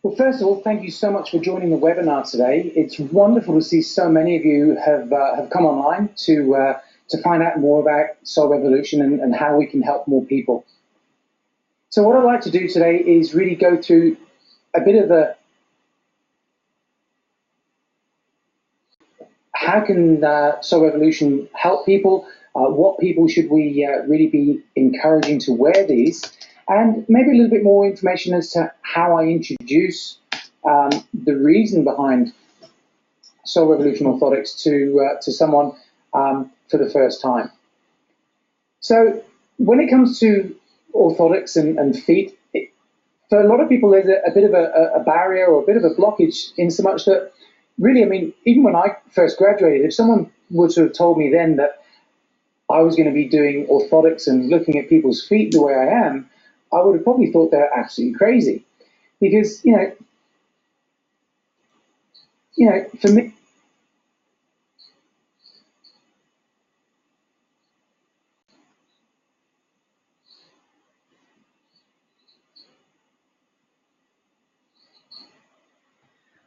Well, first of all, thank you so much for joining the webinar today. It's wonderful to see so many of you have come online to find out more about soul revolution and how we can help more people. So what I'd like to do today is really go through a bit of how can soul revolution help people, what people should we really be encouraging to wear these, and maybe a little bit more information as to how I introduce the reason behind soul revolution orthotics to someone for the first time. So when it comes to orthotics and feet, for a lot of people there's a bit of a barrier or a bit of a blockage, in so much that really, I mean, even when I first graduated, if someone would have told me then that I was going to be doing orthotics and looking at people's feet the way I am, I would have probably thought they're absolutely crazy. Because, for me,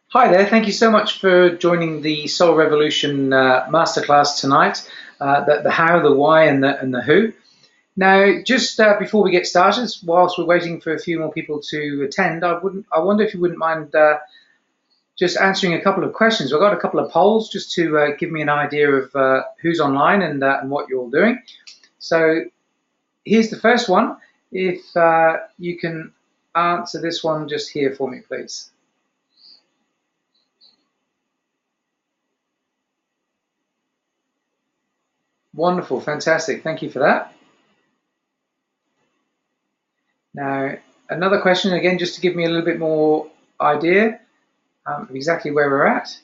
hi there, thank you so much for joining the Soul Revolution Masterclass tonight, the how, the why, and the who. Now, just before we get started, whilst we're waiting for a few more people to attend, I wonder if you wouldn't mind just answering a couple of questions. I've got a couple of polls just to give me an idea of who's online and what you're all doing. So here's the first one. If you can answer this one just here for me, please. Wonderful, fantastic. Thank you for that. Now, another question, again, just to give me a little bit more idea of exactly where we're at.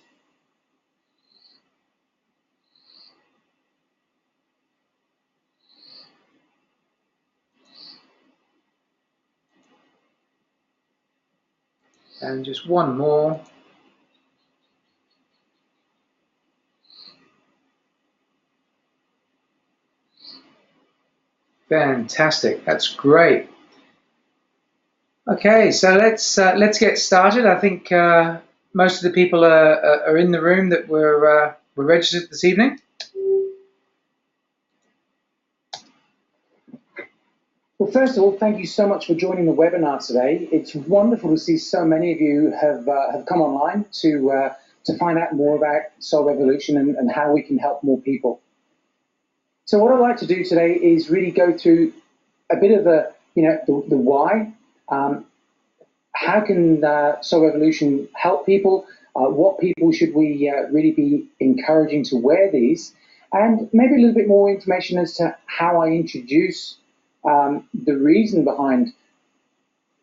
And just one more. Fantastic, that's great. Okay, so let's get started. I think most of the people are in the room that were registered this evening. Well, first of all, thank you so much for joining the webinar today. It's wonderful to see so many of you have come online to find out more about soul revolution and how we can help more people. So what I'd like to do today is really go through a bit of the why. How can soul revolution help people? What people should we really be encouraging to wear these? And maybe a little bit more information as to how I introduce the reason behind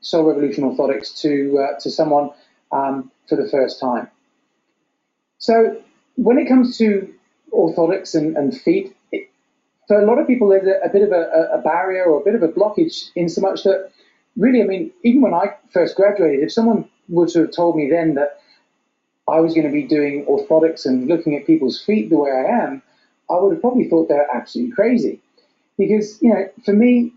soul revolution orthotics to someone for the first time. So when it comes to orthotics and feet, for a lot of people there's a bit of a barrier or a bit of a blockage, in so much that really, I mean, even when I first graduated, if someone would have told me then that I was going to be doing orthotics and looking at people's feet the way I am, I would have probably thought they're absolutely crazy. Because, for me,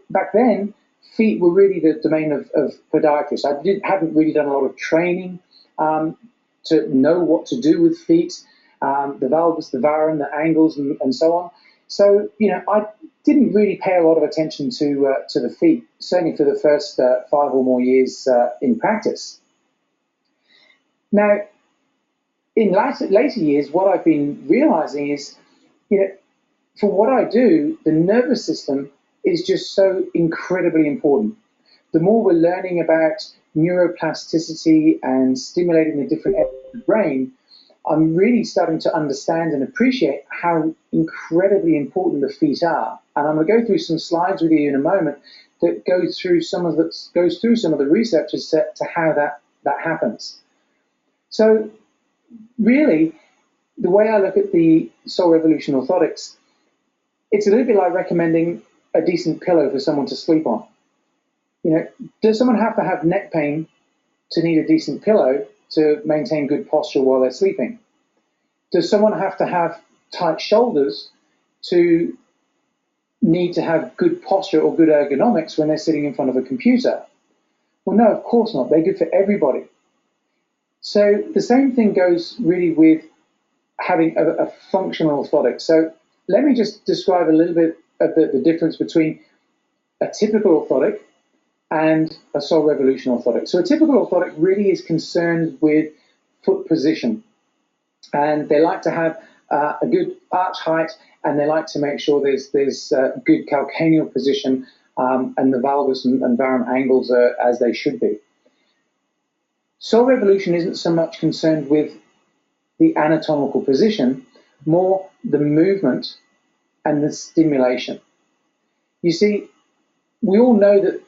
back then, feet were really the domain of podiatrists. I hadn't really done a lot of training to know what to do with feet, the valgus, the varan, the angles, and so on. So, I didn't really pay a lot of attention to the feet, certainly for the first 5 or more years in practice. Now, in later years, what I've been realizing is, for what I do, the nervous system is just so incredibly important. The more we're learning about neuroplasticity and stimulating the different areas of the brain, I'm really starting to understand and appreciate how incredibly important the feet are. And I'm going to go through some slides with you in a moment that goes through some of the research as to how that happens. So really, the way I look at the soul revolution orthotics, it's a little bit like recommending a decent pillow for someone to sleep on. Does someone have to have neck pain to need a decent pillow to maintain good posture while they're sleeping? Does someone have to have tight shoulders to need to have good posture or good ergonomics when they're sitting in front of a computer? Well, no, of course not. They're good for everybody. So the same thing goes really with having a functional orthotic. So let me just describe a little bit of the difference between a typical orthotic and a soul revolution orthotic. So a typical orthotic really is concerned with foot position, and they like to have a good arch height, and they like to make sure there's good calcaneal position, and the valgus and varum angles are as they should be. Soul revolution isn't so much concerned with the anatomical position, more the movement and the stimulation. You see, we all know that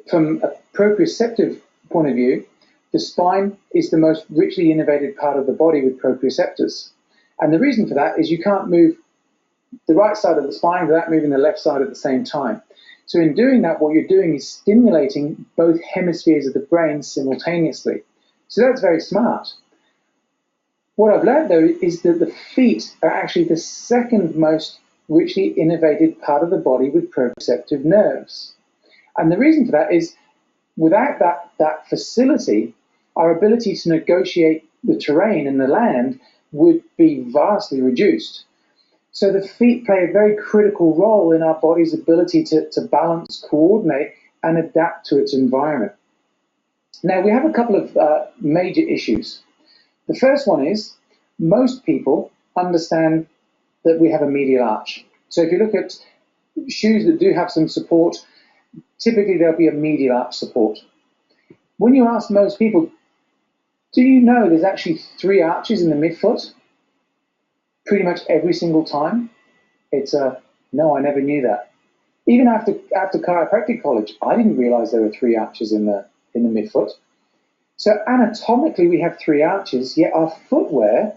from a proprioceptive point of view, the spine is the most richly innervated part of the body with proprioceptors. And the reason for that is you can't move the right side of the spine without moving the left side at the same time. So in doing that, what you're doing is stimulating both hemispheres of the brain simultaneously. So that's very smart. What I've learned, though, is that the feet are actually the second most richly innervated part of the body with proprioceptive nerves. And the reason for that is without that facility, our ability to negotiate the terrain and the land would be vastly reduced. So the feet play a very critical role in our body's ability to balance, coordinate, and adapt to its environment. Now, we have a couple of major issues. The first one is most people understand that we have a medial arch. So if you look at shoes that do have some support, typically there'll be a medial arch support. When you ask most people, do you know there's actually 3 arches in the midfoot? Pretty much every single time, it's a, no, I never knew that. Even after chiropractic college, I didn't realize there were 3 arches in the midfoot. So anatomically, we have 3 arches, yet our footwear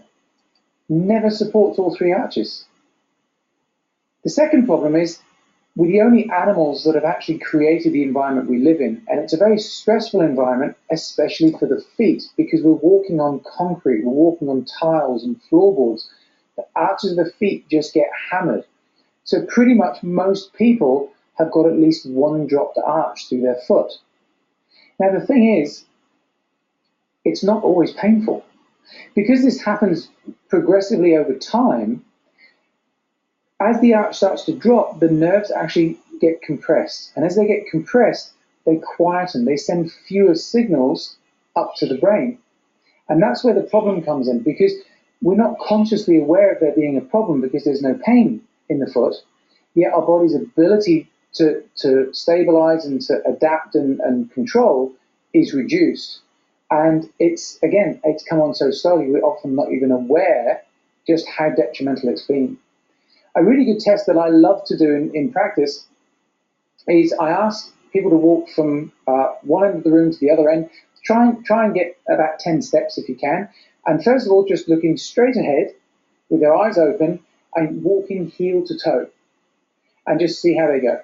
never supports all 3 arches. The second problem is we're the only animals that have actually created the environment we live in, and it's a very stressful environment, especially for the feet, because we're walking on concrete, we're walking on tiles and floorboards. The arches of the feet just get hammered. So pretty much most people have got at least one dropped arch through their foot. Now the thing is, it's not always painful. Because this happens progressively over time, as the arch starts to drop, the nerves actually get compressed. And as they get compressed, they quieten, they send fewer signals up to the brain. And that's where the problem comes in, because we're not consciously aware of there being a problem because there's no pain in the foot, yet our body's ability to stabilize and to adapt and control is reduced. And it's come on so slowly, we're often not even aware just how detrimental it's been. A really good test that I love to do in practice is I ask people to walk from one end of the room to the other end. Try and get about 10 steps if you can. And first of all, just looking straight ahead with their eyes open and walking heel to toe. And just see how they go.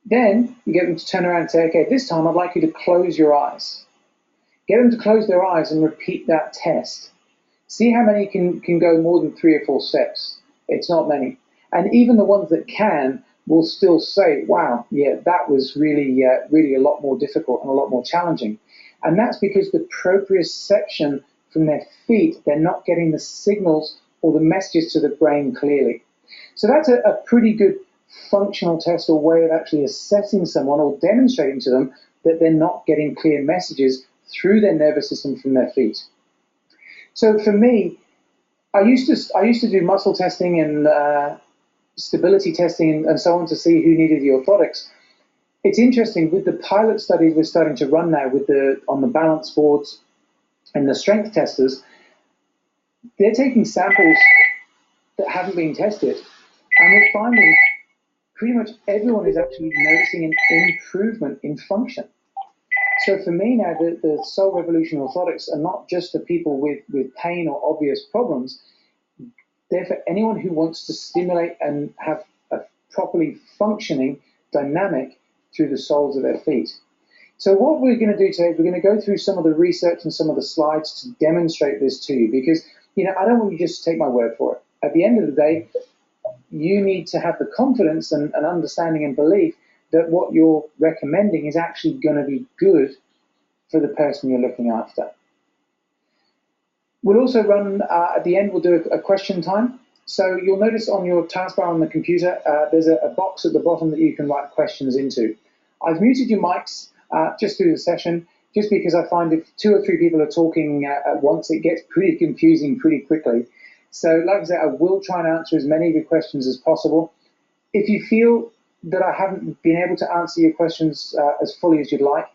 Then you get them to turn around and say, okay, this time I'd like you to close your eyes. Get them to close their eyes and repeat that test. See how many can go more than 3 or 4 steps. It's not many. And even the ones that can will still say, wow, yeah, that was really a lot more difficult and a lot more challenging. And that's because the proprioception from their feet, they're not getting the signals or the messages to the brain clearly. So that's a pretty good functional test or way of actually assessing someone or demonstrating to them that they're not getting clear messages through their nervous system from their feet. So for me, I used to do muscle testing and stability testing and so on to see who needed the orthotics. It's interesting, with the pilot studies we're starting to run now on the balance boards and the strength testers, they're taking samples that haven't been tested, and we're finding pretty much everyone is actually noticing an improvement in function. So for me now, the Soul Revolution orthotics are not just for people with pain or obvious problems. They're for anyone who wants to stimulate and have a properly functioning dynamic through the soles of their feet. So what we're going to do today, we're going to go through some of the research and some of the slides to demonstrate this to you, because I don't want you just to take my word for it. At the end of the day, you need to have the confidence and understanding and belief that what you're recommending is actually going to be good for the person you're looking after. We'll also run, at the end, we'll do a question time. So you'll notice on your taskbar on the computer, there's a box at the bottom that you can write questions into. I've muted your mics just through the session, just because I find if 2 or 3 people are talking at once, it gets pretty confusing pretty quickly. So like I said, I will try and answer as many of your questions as possible. If you feel that I haven't been able to answer your questions as fully as you'd like,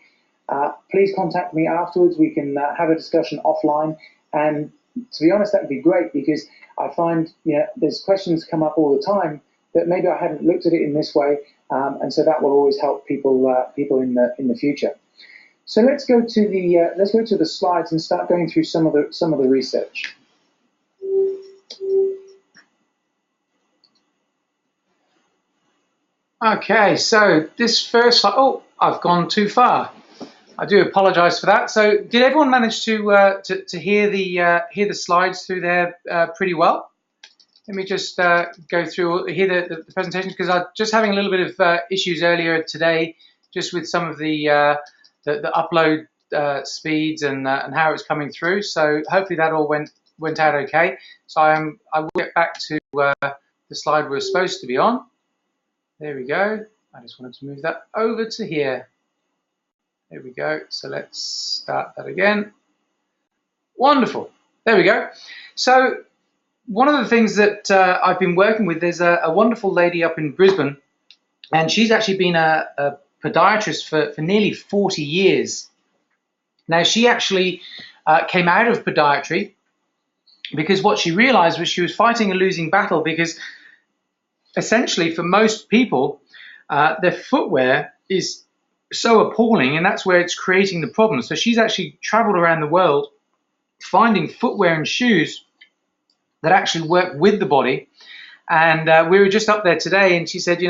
please contact me afterwards. We can have a discussion offline. And to be honest, that would be great, because I find there's questions come up all the time that maybe I hadn't looked at it in this way, and so that will always help people in the future. So let's go to the slides and start going through some of the research. Okay, so this first slide. Oh, I've gone too far. I do apologise for that. So, did everyone manage to hear the slides through there pretty well? Let me just go through hear the presentation, because I was just having a little bit of issues earlier today, just with some of the upload speeds and how it was coming through. So hopefully that all went out okay. So I will get back to the slide we're supposed to be on. There we go. I just wanted to move that over to here. There we go. So let's start that again. Wonderful. There we go. So one of the things that I've been working with, there's a wonderful lady up in Brisbane, and she's actually been a podiatrist for nearly 40 years. Now, she actually came out of podiatry because what she realized was she was fighting a losing battle, because essentially for most people, their footwear is so appalling, and that's where it's creating the problem. So she's actually traveled around the world finding footwear and shoes that actually work with the body. And we were just up there today, and she said,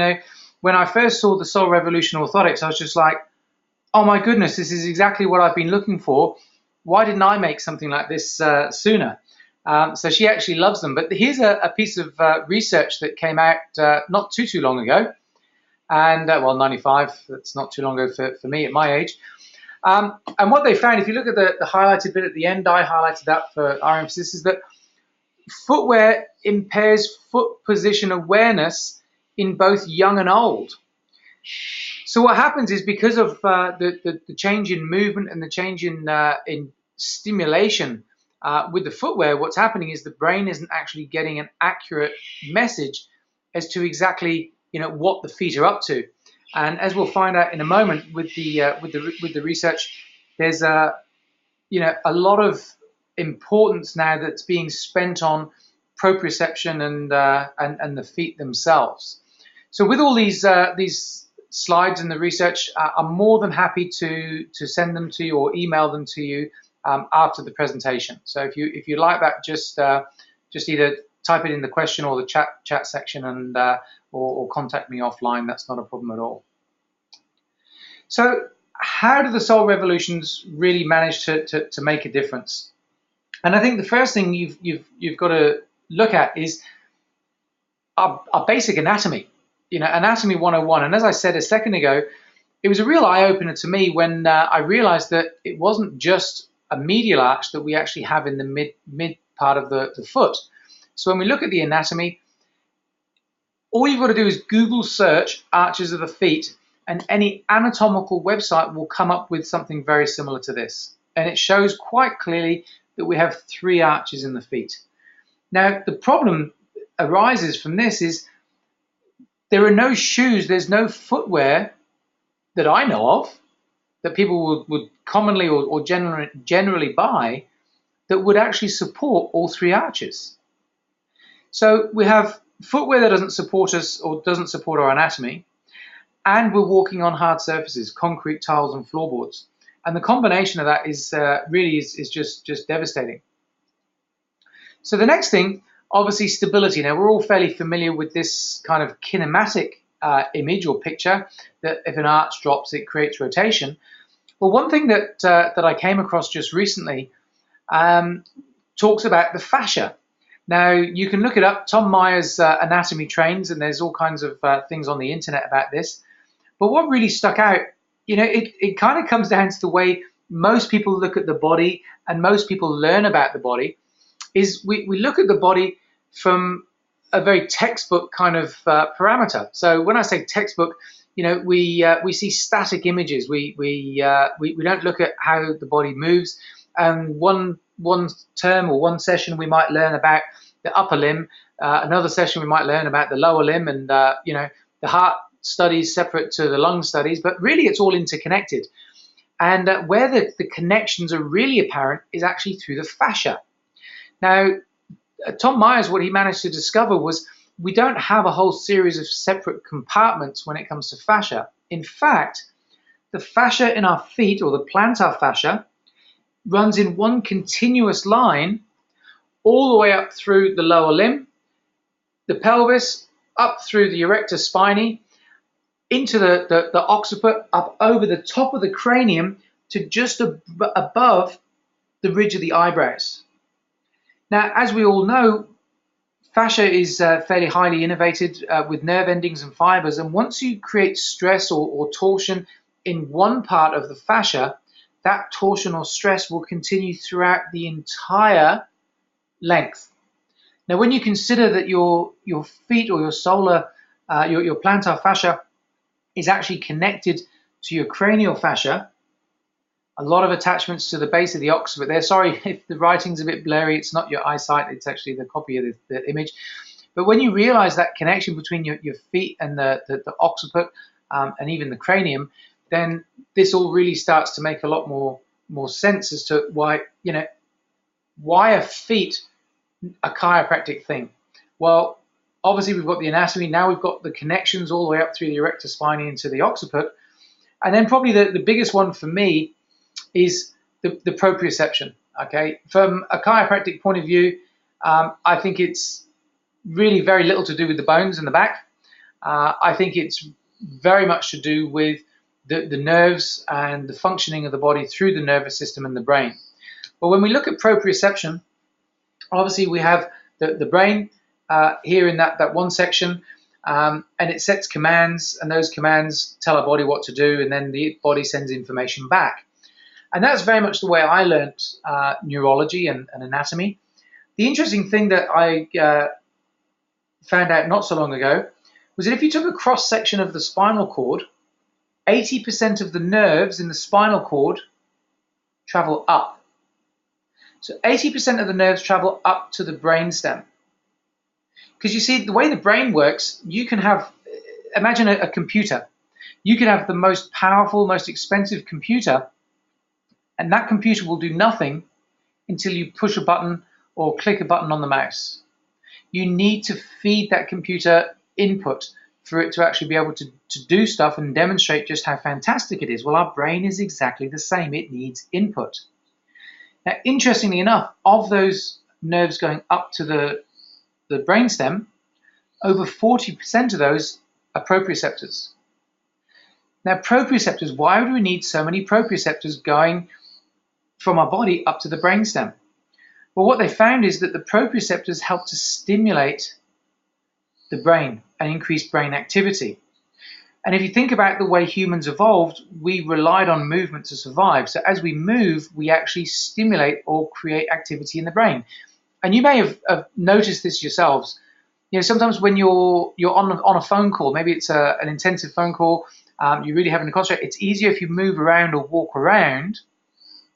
when I first saw the Soul Revolution Orthotics, I was just like, oh my goodness, this is exactly what I've been looking for. Why didn't I make something like this sooner? So she actually loves them. But here's a piece of research that came out not too long ago. And, well, 95, that's not too long ago for me at my age. And what they found, if you look at the highlighted bit at the end, I highlighted that for our emphasis, is that footwear impairs foot position awareness in both young and old. So what happens is, because of the change in movement and the change in stimulation with the footwear, what's happening is the brain isn't actually getting an accurate message as to exactly what the feet are up to. And as we'll find out in a moment with the research, there's a lot of importance now that's being spent on proprioception and the feet themselves. So with all these slides and the research, I'm more than happy to send them to you or email them to you after the presentation. So if you like that, just either type it in the question or the chat section, and or contact me offline. That's not a problem at all. So how do the Soul Revolutions really manage to make a difference? And I think the first thing you've got to look at is our basic anatomy, anatomy 101. And as I said a second ago, it was a real eye-opener to me when I realized that it wasn't just a medial arch that we actually have in the mid part of the foot. So when we look at the anatomy, all you've got to do is Google search arches of the feet, and any anatomical website will come up with something very similar to this. And it shows quite clearly that we have 3 arches in the feet. Now, the problem arises from this is there are no shoes, there's no footwear that I know of that people would commonly or generally buy that would actually support all 3 arches. So we have footwear that doesn't support us or doesn't support our anatomy, and we're walking on hard surfaces, concrete, tiles, and floorboards. And the combination of that is really just devastating. So the next thing, obviously, stability. Now, we're all fairly familiar with this kind of kinematic image or picture, that if an arch drops, it creates rotation. Well, one thing that I came across just recently talks about the fascia. Now, you can look it up. Tom Myers Anatomy Trains, and there's all kinds of things on the internet about this. But what really stuck out, it kind of comes down to the way most people look at the body and most people learn about the body, is we look at the body from a very textbook kind of parameter. So when I say textbook, we see static images. We don't look at how the body moves. And one term or one session we might learn about the upper limb. Another session we might learn about the lower limb, and the heart studies separate to the lung studies. But really, it's all interconnected. And where the connections are really apparent is actually through the fascia. Now, Tom Myers, what he managed to discover was we don't have a whole series of separate compartments when it comes to fascia. In fact, the fascia in our feet, or the plantar fascia, runs in one continuous line all the way up through the lower limb, the pelvis, up through the erector spinae, into the occiput, up over the top of the cranium to just above the ridge of the eyebrows. Now, as we all know, fascia is fairly highly innervated with nerve endings and fibers, and once you create stress or torsion in one part of the fascia, that torsion or stress will continue throughout the entire length. Now, when you consider that your feet or your your plantar fascia is actually connected to your cranial fascia, a lot of attachments to the base of the occiput there. Sorry if the writing's a bit blurry, it's not your eyesight, it's actually the copy of the image. But when you realize that connection between your feet and the occiput and even the cranium, then this all really starts to make a lot more sense as to why are feet a chiropractic thing. Well, obviously we've got the anatomy, now we've got the connections all the way up through the erector spinae into the occiput, and then probably the biggest one for me is the proprioception. Okay, from a chiropractic point of view, I think it's really very little to do with the bones in the back. I think it's very much to do with the nerves and the functioning of the body through the nervous system and the brain. But when we look at proprioception, obviously we have the brain here in that one section, and it sets commands, and those commands tell our body what to do, and then the body sends information back. And that's very much the way I learned neurology and anatomy. The interesting thing that I found out not so long ago was that if you took a cross-section of the spinal cord, 80% of the nerves in the spinal cord travel up. So 80% of the nerves travel up to the brainstem. Because you see, the way the brain works, you can have, imagine a computer. You could have the most powerful, most expensive computer, and that computer will do nothing until you push a button or click a button on the mouse. You need to feed that computer input for it to actually be able to do stuff and demonstrate just how fantastic it is. Well, our brain is exactly the same. It needs input. Now, interestingly enough, of those nerves going up to the brainstem, over 40% of those are proprioceptors. Now, proprioceptors, why do we need so many proprioceptors going from our body up to the brainstem? Well, what they found is that the proprioceptors help to stimulate the brain and increase brain activity. And if you think about the way humans evolved, we relied on movement to survive. So as we move, we actually stimulate or create activity in the brain. And you may have noticed this yourselves. Sometimes when you're on a phone call, maybe it's an intensive phone call, you're really having to concentrate. It's easier if you move around or walk around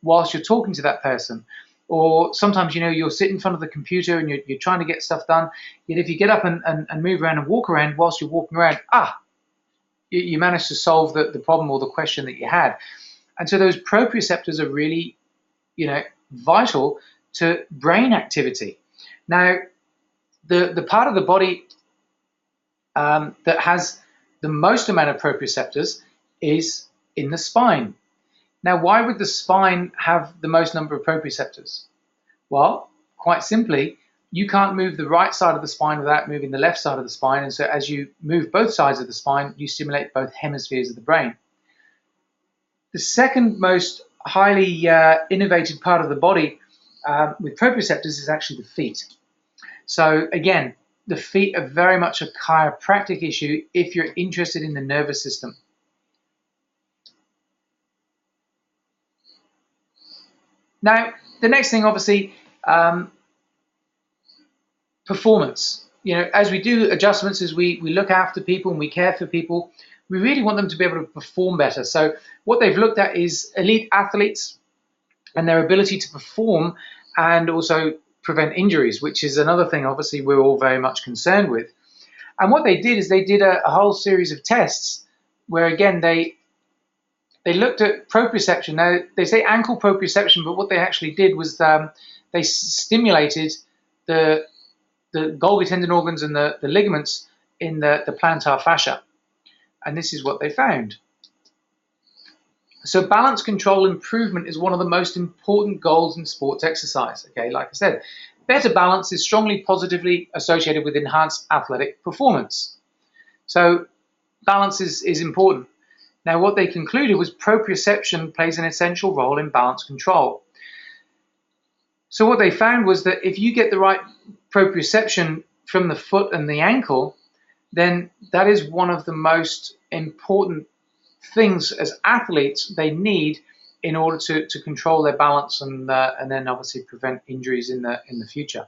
whilst you're talking to that person. Or sometimes, you'll sit in front of the computer and you're trying to get stuff done. Yet if you get up and move around and walk around whilst you're walking around, you manage to solve the problem or the question that you had. And so those proprioceptors are really, vital to brain activity. Now, the part of the body that has the most amount of proprioceptors is in the spine. Now, why would the spine have the most number of proprioceptors? Well, quite simply, you can't move the right side of the spine without moving the left side of the spine. And so as you move both sides of the spine, you stimulate both hemispheres of the brain. The second most highly innervated part of the body with proprioceptors is actually the feet. So again, the feet are very much a chiropractic issue if you're interested in the nervous system. Now, the next thing, obviously, performance. As we do adjustments, as we look after people and we care for people, we really want them to be able to perform better. So what they've looked at is elite athletes and their ability to perform and also prevent injuries, which is another thing, obviously, we're all very much concerned with. And what they did is they did a whole series of tests where, again, they looked at proprioception. Now, they say ankle proprioception, but what they actually did was they stimulated the Golgi tendon organs and the ligaments in the plantar fascia. And this is what they found. So balance control improvement is one of the most important goals in sports exercise. Okay, like I said, better balance is strongly positively associated with enhanced athletic performance. So balance is important. Now, what they concluded was proprioception plays an essential role in balance control. So what they found was that if you get the right proprioception from the foot and the ankle, then that is one of the most important things as athletes they need in order to control their balance and then obviously prevent injuries in the future.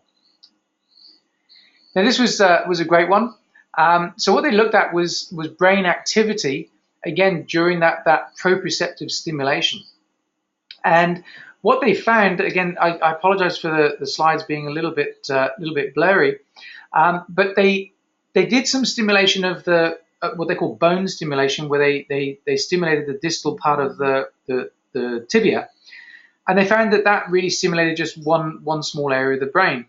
Now, this was a great one. So what they looked at was brain activity, again, during that proprioceptive stimulation. And what they found, again, I apologize for the slides being a little bit blurry, but they did some stimulation of the what they call bone stimulation, where they stimulated the distal part of the tibia, and they found that really stimulated just one small area of the brain.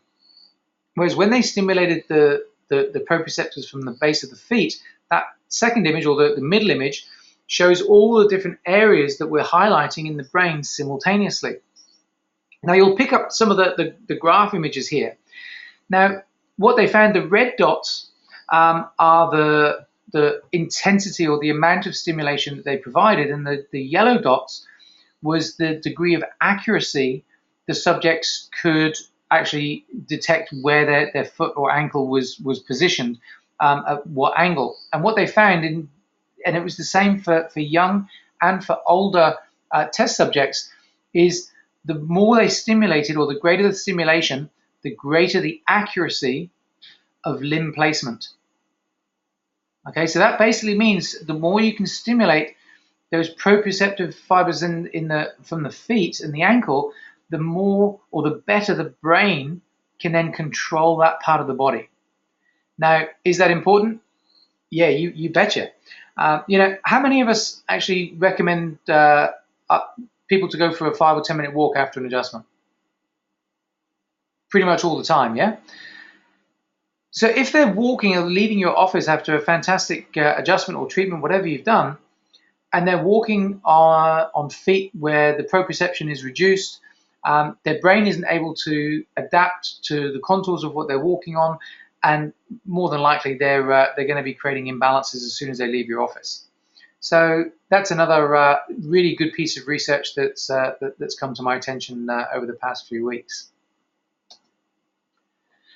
Whereas when they stimulated the proprioceptors from the base of the feet, that second image, or the middle image, shows all the different areas that we're highlighting in the brain simultaneously. Now, you'll pick up some of the graph images here. Now, what they found, the red dots are the intensity or the amount of stimulation that they provided, and the yellow dots was the degree of accuracy the subjects could actually detect where their foot or ankle was positioned, at what angle. And what they found, and it was the same for young and for older test subjects, is the more they stimulated, or the greater the stimulation, the greater the accuracy of limb placement. Okay, so that basically means the more you can stimulate those proprioceptive fibers from the feet and the ankle, the more or the better the brain can then control that part of the body. Now, is that important? Yeah, you betcha. How many of us actually recommend people to go for a 5 or 10 minute walk after an adjustment? Pretty much all the time, yeah? So if they're walking or leaving your office after a fantastic adjustment or treatment, whatever you've done, and they're walking on feet where the proprioception is reduced, their brain isn't able to adapt to the contours of what they're walking on, and more than likely they're going to be creating imbalances as soon as they leave your office. So that's another really good piece of research that's come to my attention over the past few weeks.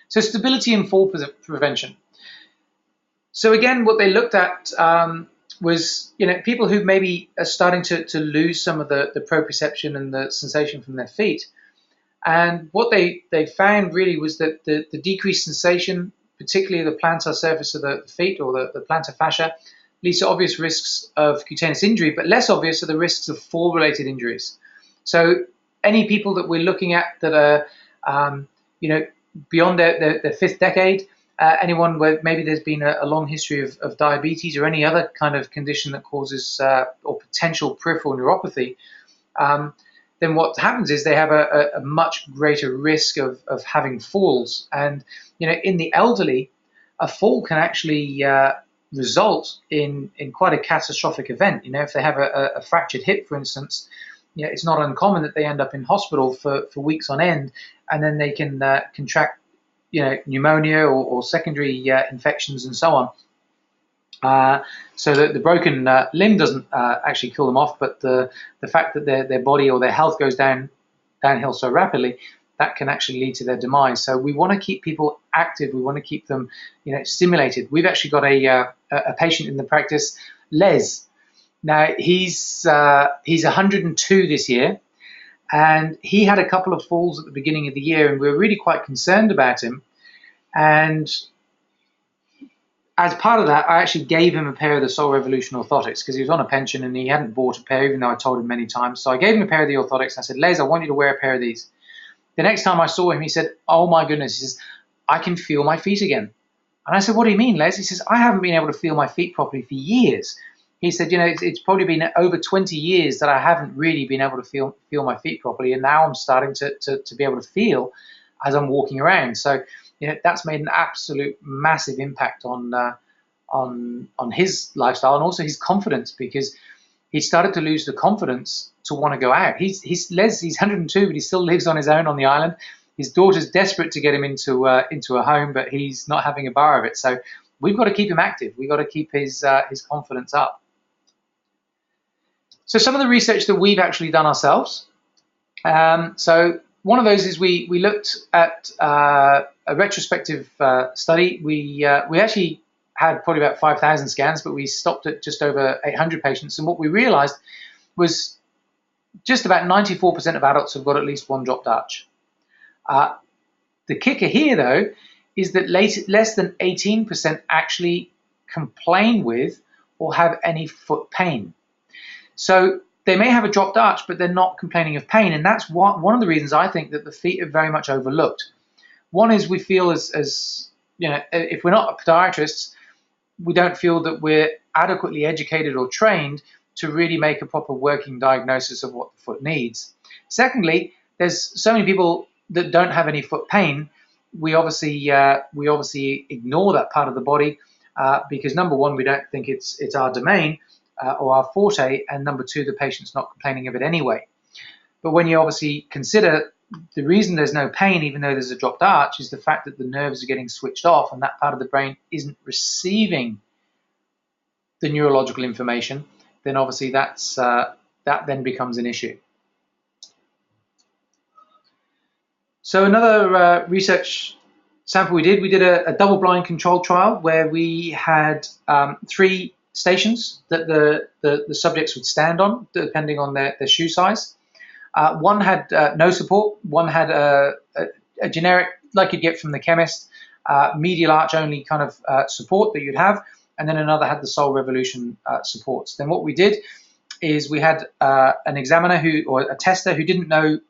So stability and fall prevention. So again, what they looked at was people who maybe are starting to lose some of the proprioception and the sensation from their feet. And what they found really was that the decreased sensation, particularly the plantar surface of the feet, or the plantar fascia, leads to obvious risks of cutaneous injury, but less obvious are the risks of fall-related injuries. So any people that we're looking at that are beyond their fifth decade, anyone where maybe there's been a long history of diabetes or any other kind of condition that causes or potential peripheral neuropathy, then what happens is they have a much greater risk of having falls. And in the elderly, a fall can actually result in quite a catastrophic event. If they have a fractured hip, for instance, it's not uncommon that they end up in hospital for weeks on end, and then they can contract pneumonia or secondary infections and so on. So that the broken limb doesn't actually kill them off, but the fact that their body or their health goes downhill so rapidly, that can actually lead to their demise. So we want to keep people active. We want to keep them stimulated. We've actually got a patient in the practice, Les. Now he's 102 this year, And he had a couple of falls at the beginning of the year, and we were really quite concerned about him. And as part of that, I actually gave him a pair of the Soul Revolution orthotics because he was on a pension and he hadn't bought a pair, even though I told him many times. So I gave him a pair of the orthotics. And I said, Les, I want you to wear a pair of these. The next time I saw him, he said, oh my goodness, he says, I can feel my feet again. And I said, what do you mean, Les? He says, I haven't been able to feel my feet properly for years. He said, you know, it's probably been over 20 years that I haven't really been able to feel my feet properly. And now I'm starting to be able to feel as I'm walking around. So, you know, that's made an absolute massive impact on his lifestyle and also his confidence, because he started to lose the confidence to want to go out. He's 102, but he still lives on his own on the island. His daughter's desperate to get him into a home, but he's not having a bar of it. So we've got to keep him active. We've got to keep his confidence up. So some of the research that we've actually done ourselves. So one of those is we looked at a retrospective study. We actually had probably about 5,000 scans, but we stopped at just over 800 patients. And what we realized was just about 94% of adults have got at least one dropped arch. The kicker here, though, is that less than 18% actually complain with or have any foot pain. So they may have a dropped arch, but they're not complaining of pain. And that's one of the reasons I think that the feet are very much overlooked. One is we feel as you know, if we're not podiatrists, we don't feel that we're adequately educated or trained to really make a proper working diagnosis of what the foot needs. Secondly, there's so many people that don't have any foot pain. We obviously ignore that part of the body because number one, we don't think it's our domain or our forte, and number two, the patient's not complaining of it anyway. But when you obviously consider the reason there's no pain, even though there's a dropped arch, is the fact that the nerves are getting switched off and that part of the brain isn't receiving the neurological information, then obviously that then becomes an issue. So another research sample we did a double-blind controlled trial where we had 3 stations that the subjects would stand on, depending on their shoe size. One had no support, one had a generic, like you'd get from the chemist, medial arch only kind of support that you'd have, and then another had the Soul Revolution supports. Then what we did is we had an examiner or a tester who didn't know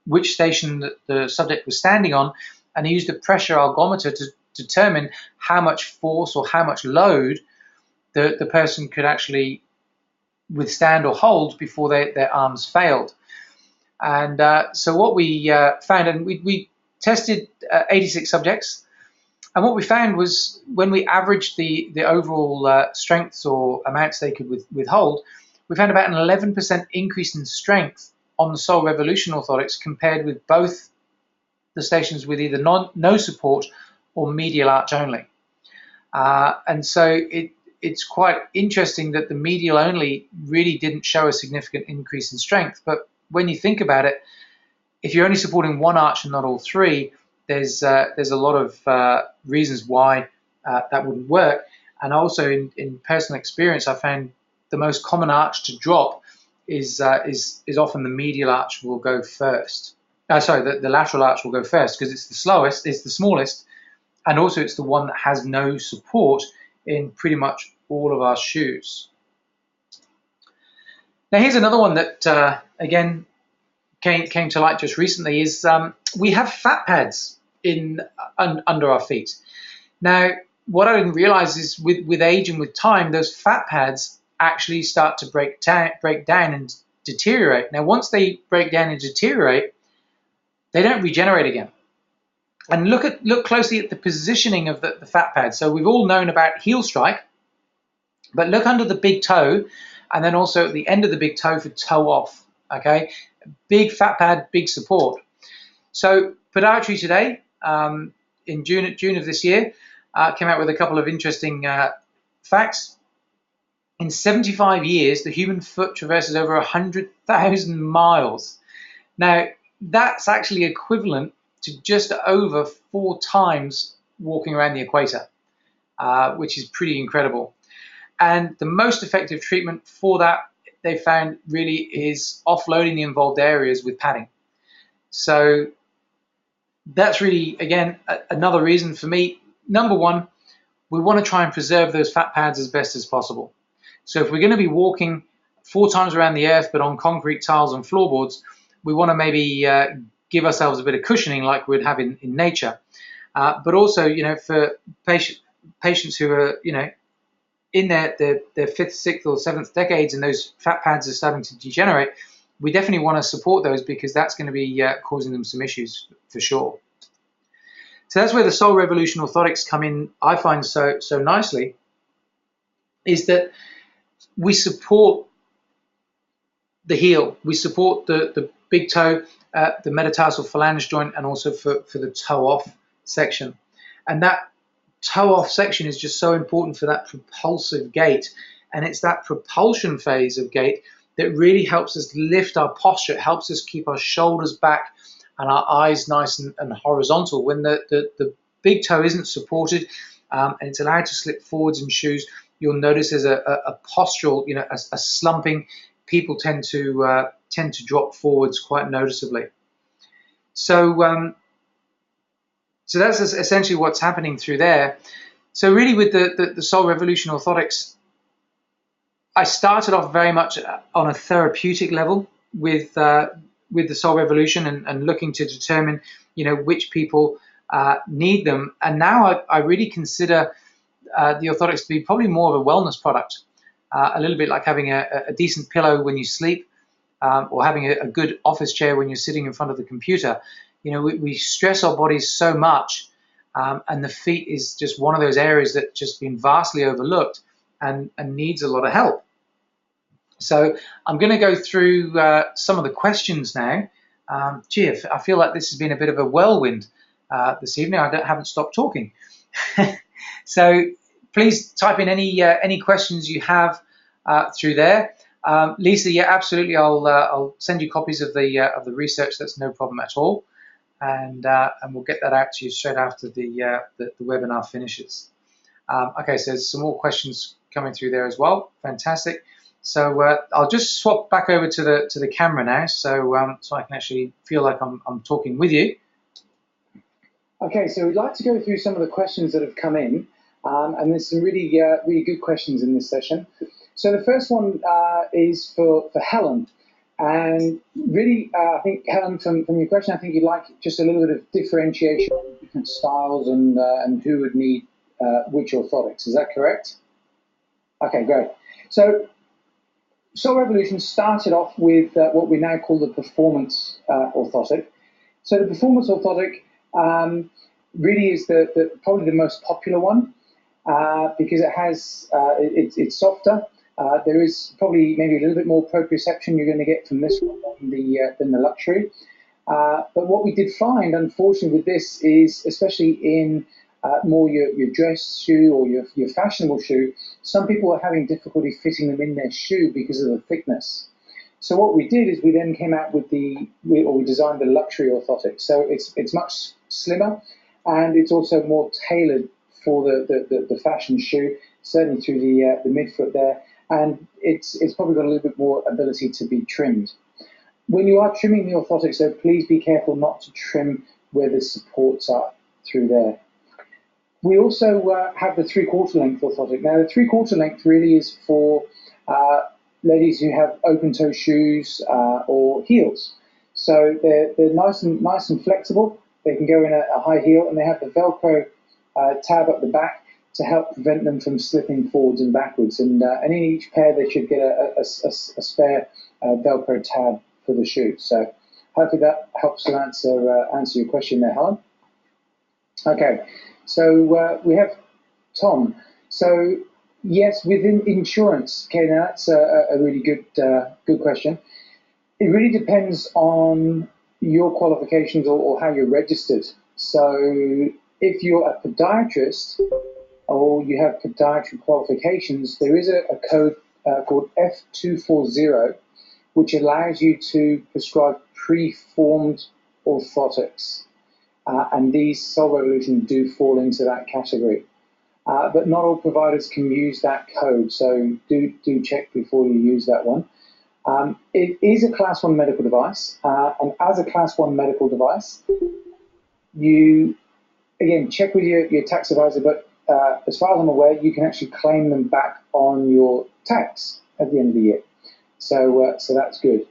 which station that the subject was standing on, and he used a pressure algometer to determine how much force or how much load the person could actually withstand or hold before their arms failed. And so what we found, and we tested 86 subjects, and what we found was when we averaged the overall strengths or amounts they could withhold, we found about an 11% increase in strength on the Soul Revolution orthotics compared with both the stations with either no support or medial arch only. And so it's quite interesting that the medial only really didn't show a significant increase in strength. But when you think about it, if you're only supporting one arch and not all 3, there's a lot of reasons why that wouldn't work. And also in personal experience, I found the most common arch to drop is often the medial arch will go first. The lateral arch will go first because it's the slowest, it's the smallest, and also it's the one that has no support in pretty much all of our shoes. Now here's another one that again came to light just recently is we have fat pads under our feet. Now what I didn't realize is with age and with time, those fat pads actually start to break down and deteriorate. Now once they break down and deteriorate, they don't regenerate again. And look closely at the positioning of the fat pad. So we've all known about heel strike, but look under the big toe, and then also at the end of the big toe for toe off. Okay, big fat pad, big support. So Podiatry Today, in June of this year, came out with a couple of interesting facts. In 75 years, the human foot traverses over 100,000 miles. Now, that's actually equivalent to just over 4 times walking around the equator, which is pretty incredible. And the most effective treatment for that they found really is offloading the involved areas with padding. So that's really, again, another reason for me. Number one, we want to try and preserve those fat pads as best as possible. So if we're going to be walking 4 times around the earth, but on concrete tiles and floorboards, we want to maybe give ourselves a bit of cushioning like we'd have in nature. But also, for patients who are, in their 5th, 6th, or 7th decades, and those fat pads are starting to degenerate, we definitely want to support those, because that's going to be causing them some issues for sure. So that's where the Soul Revolution orthotics come in, I find so nicely, is that we support the heel, we support the big toe, the metatarsal phalange joint, and also for the toe off section. And that toe off section is just so important for that propulsive gait. And it's that propulsion phase of gait that really helps us lift our posture. It helps us keep our shoulders back and our eyes nice and horizontal. When the big toe isn't supported and it's allowed to slip forwards in shoes, you'll notice there's a postural, a slumping. People tend to drop forwards quite noticeably. So that's essentially what's happening through there. So really, with the Soul Revolution orthotics, I started off very much on a therapeutic level with the Soul Revolution and looking to determine, which people need them. And now I really consider the orthotics to be probably more of a wellness product, a little bit like having a decent pillow when you sleep, or having a good office chair when you're sitting in front of the computer. We stress our bodies so much, and the feet is just one of those areas that's just been vastly overlooked and needs a lot of help. So I'm going to go through some of the questions now. I feel like this has been a bit of a whirlwind this evening. I haven't stopped talking. So please type in any questions you have through there. Lisa, yeah, absolutely. I'll send you copies of the research. That's no problem at all, and we'll get that out to you straight after the webinar finishes. Okay, so there's some more questions coming through there as well. Fantastic. So I'll just swap back over to the camera now, so I can actually feel like I'm talking with you. Okay, so we'd like to go through some of the questions that have come in, and there's some really good questions in this session. So the first one is for Helen, and really, I think, Helen, from your question, I think you'd like just a little bit of differentiation of different styles and who would need which orthotics. Is that correct? Okay, great. So Soul Revolution started off with what we now call the performance orthotic. So the performance orthotic really is probably the most popular one because it has it's softer. There is probably maybe a little bit more proprioception you're going to get from this one than the luxury. But what we did find, unfortunately, with this is, especially in more your dress shoe or your fashionable shoe, some people are having difficulty fitting them in their shoe because of the thickness. So what we did is we then came out with we designed the luxury orthotic. So it's much slimmer, and it's also more tailored for the fashion shoe, certainly through the midfoot there, and it's probably got a little bit more ability to be trimmed. When you are trimming the orthotics, though, please be careful not to trim where the supports are through there. We also have the 3/4 length orthotic. Now, the 3/4 length really is for ladies who have open-toe shoes or heels. So they're nice and flexible. They can go in a high heel, and they have the Velcro tab at the back to help prevent them from slipping forwards and backwards. And in each pair, they should get a spare Velcro tab for the shoe. So hopefully that helps to answer your question there, Helen. Okay, so we have Tom. So yes, within insurance, okay, now that's a really good question. It really depends on your qualifications or how you're registered. So if you're a podiatrist or you have podiatry qualifications, there is a code called F240, which allows you to prescribe preformed orthotics. And these Soul Revolution do fall into that category. But not all providers can use that code, so do check before you use that one. It is a Class 1 medical device, and as a Class 1 medical device, you, again, check with your tax advisor, but as far as I'm aware, you can actually claim them back on your tax at the end of the year. So that's good.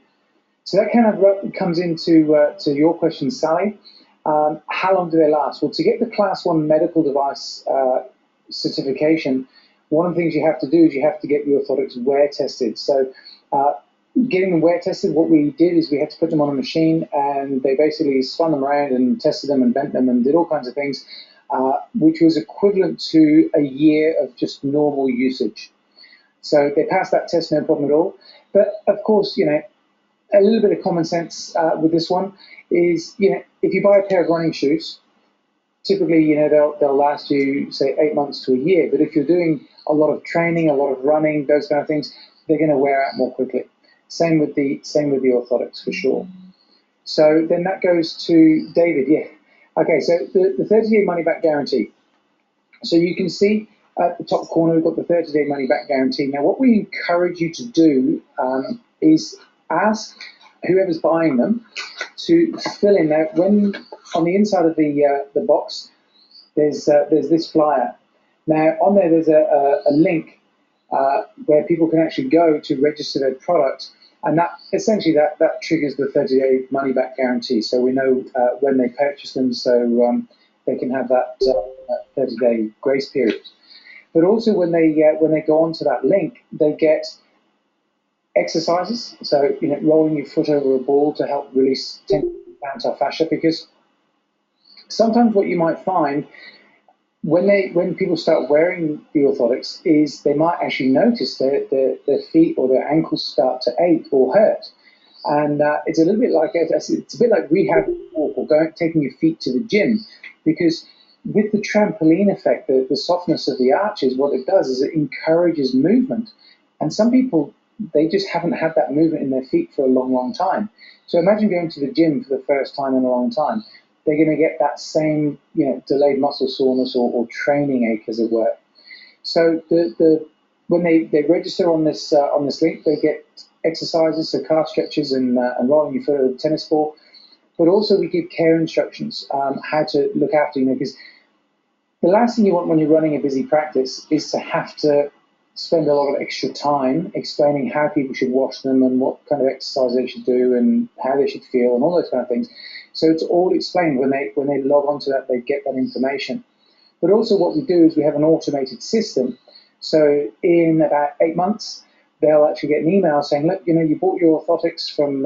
So that kind of comes into to your question, Sally. How long do they last? Well, to get the Class 1 medical device certification, one of the things you have to do is you have to get your orthotics wear tested. So getting them wear tested, what we did is we had to put them on a machine, and they basically spun them around and tested them and bent them and did all kinds of things, which was equivalent to a year of just normal usage. So they passed that test, no problem at all. But of course, a little bit of common sense with this one is, if you buy a pair of running shoes, typically, they'll last you, say, 8 months to a year. But if you're doing a lot of training, a lot of running, those kind of things, they're going to wear out more quickly. Same with the orthotics, for sure. So then that goes to David. Yeah. Okay, so the 30-day money-back guarantee. So you can see at the top corner, we've got the 30-day money-back guarantee. Now, what we encourage you to do is ask whoever's buying them to fill in there. When on the inside of the box, there's this flyer. Now, on there's a link where people can actually go to register their product, and that essentially that triggers the 30-day money-back guarantee. So we know when they purchase them, so they can have that 30-day grace period. But also when they go onto that link, they get exercises. So rolling your foot over a ball to help release tension in plantar fascia, because sometimes what you might find when people start wearing the orthotics is they might actually notice their feet or their ankles start to ache or hurt, and it's a little bit like rehab or taking your feet to the gym, because with the trampoline effect, the softness of the arches, what it does is it encourages movement, and some people, they just haven't had that movement in their feet for a long, long time. So imagine going to the gym for the first time in a long time. They're going to get that same, delayed muscle soreness or training ache, as it were. So when they register on this link, they get exercises, so calf stretches and rolling your foot over the tennis ball. But also we give care instructions, how to look after, because the last thing you want when you're running a busy practice is to have to spend a lot of extra time explaining how people should wash them and what kind of exercise they should do and how they should feel and all those kind of things. So it's all explained when they log onto that, they get that information. But also what we do is we have an automated system. So in about 8 months, they'll actually get an email saying, look, you bought your orthotics from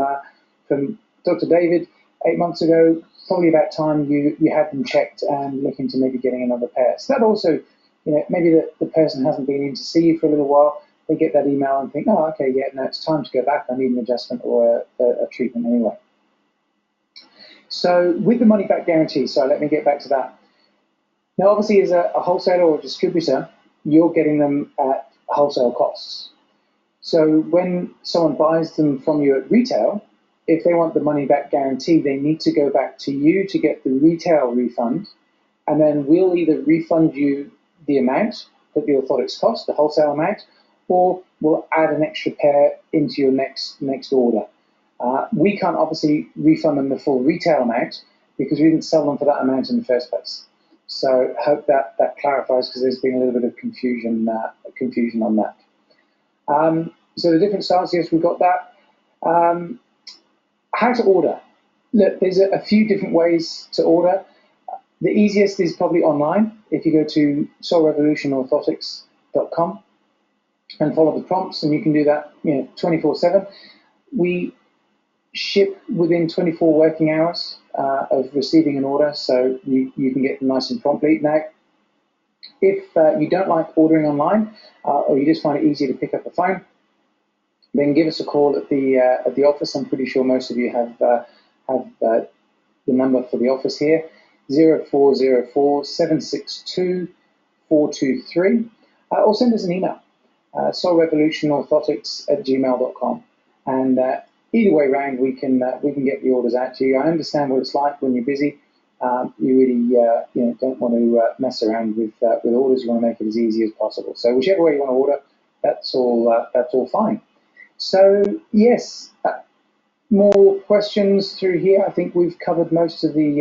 Dr. David 8 months ago. Probably about time you had them checked and looking to maybe getting another pair. So that also, maybe the person hasn't been in to see you for a little while. They get that email and think, oh, okay, yeah, no, it's time to go back. I need an adjustment or a treatment anyway. So with the money-back guarantee, so let me get back to that. Now, obviously, as a wholesaler or a distributor, you're getting them at wholesale costs. So when someone buys them from you at retail, if they want the money-back guarantee, they need to go back to you to get the retail refund, and then we'll either refund you the amount that the orthotics cost, the wholesale amount, or we'll add an extra pair into your next order. We can't obviously refund them the full retail amount because we didn't sell them for that amount in the first place. So I hope that clarifies, because there's been a little bit of confusion on that. So the different styles, yes, we've got that. How to order? Look, there's a few different ways to order. The easiest is probably online. If you go to soulrevolutionorthotics.com and follow the prompts, and you can do that 24/7. We ship within 24 working hours of receiving an order, so you can get them nice and promptly. Now, if you don't like ordering online, or you just find it easier to pick up the phone, then give us a call at the office. I'm pretty sure most of you have the number for the office here, 0404 762 423, or send us an email, soulrevolutionorthotics@gmail.com, and either way around, we can get the orders out to you. I understand what it's like when you're busy. You really don't want to mess around with orders. You want to make it as easy as possible. So whichever way you want to order, that's all fine. So yes, more questions through here. I think we've covered most of this.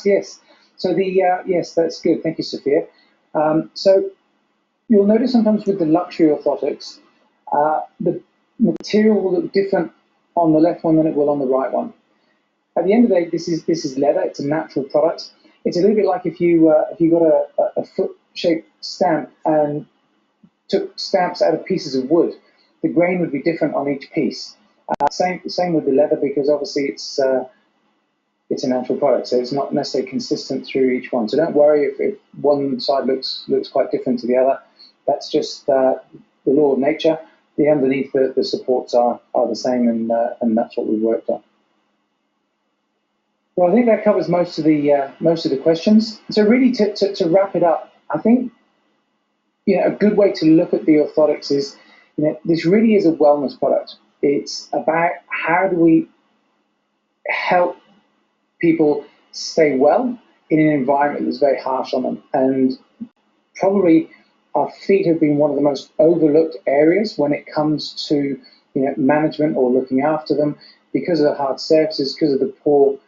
Yes. So yes, that's good. Thank you, Sophia. So you'll notice sometimes with the luxury orthotics, the material will look different on the left one than it will on the right one. At the end of the day, this is leather. It's a natural product. It's a little bit like if you got a foot-shaped stamp and took stamps out of pieces of wood, the grain would be different on each piece. Same with the leather, because obviously it's a natural product, so it's not necessarily consistent through each one. So don't worry if one side looks quite different to the other. That's just the law of nature. The underneath the supports are the same, and that's what we've worked on. Well, I think that covers most of the questions. So really, to wrap it up, I think a good way to look at the orthotics is, this really is a wellness product. It's about how do we help people stay well in an environment that's very harsh on them. And probably our feet have been one of the most overlooked areas when it comes to management or looking after them, because of the hard surfaces, because of the poor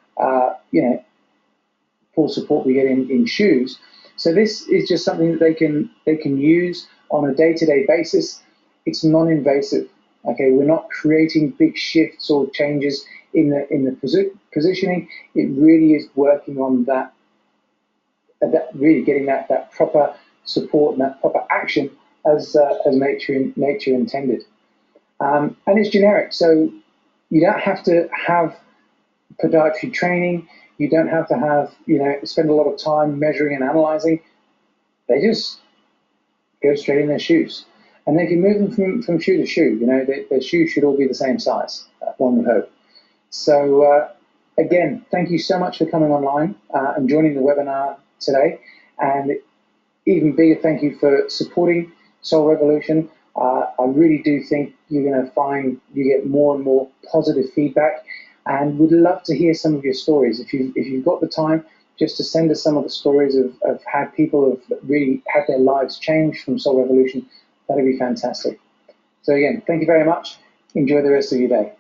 poor support we get in shoes. So this is just something that they can use on a day-to-day basis. It's non-invasive. Okay, we're not creating big shifts or changes in the positioning. It really is working on that really getting that proper support and that proper action as nature intended. And it's generic, so you don't have to have podiatry training. You don't have to have spend a lot of time measuring and analyzing. They just go straight in their shoes, and they can move them from shoe to shoe. Their shoes should all be the same size. One would hope. So again, thank you so much for coming online and joining the webinar today, and even bigger thank you for supporting Soul Revolution. I really do think you're going to find you get more and more positive feedback, and would love to hear some of your stories. If you've got the time, just to send us some of the stories of how people have really had their lives changed from Soul Revolution, that'd be fantastic. So again, thank you very much. Enjoy the rest of your day.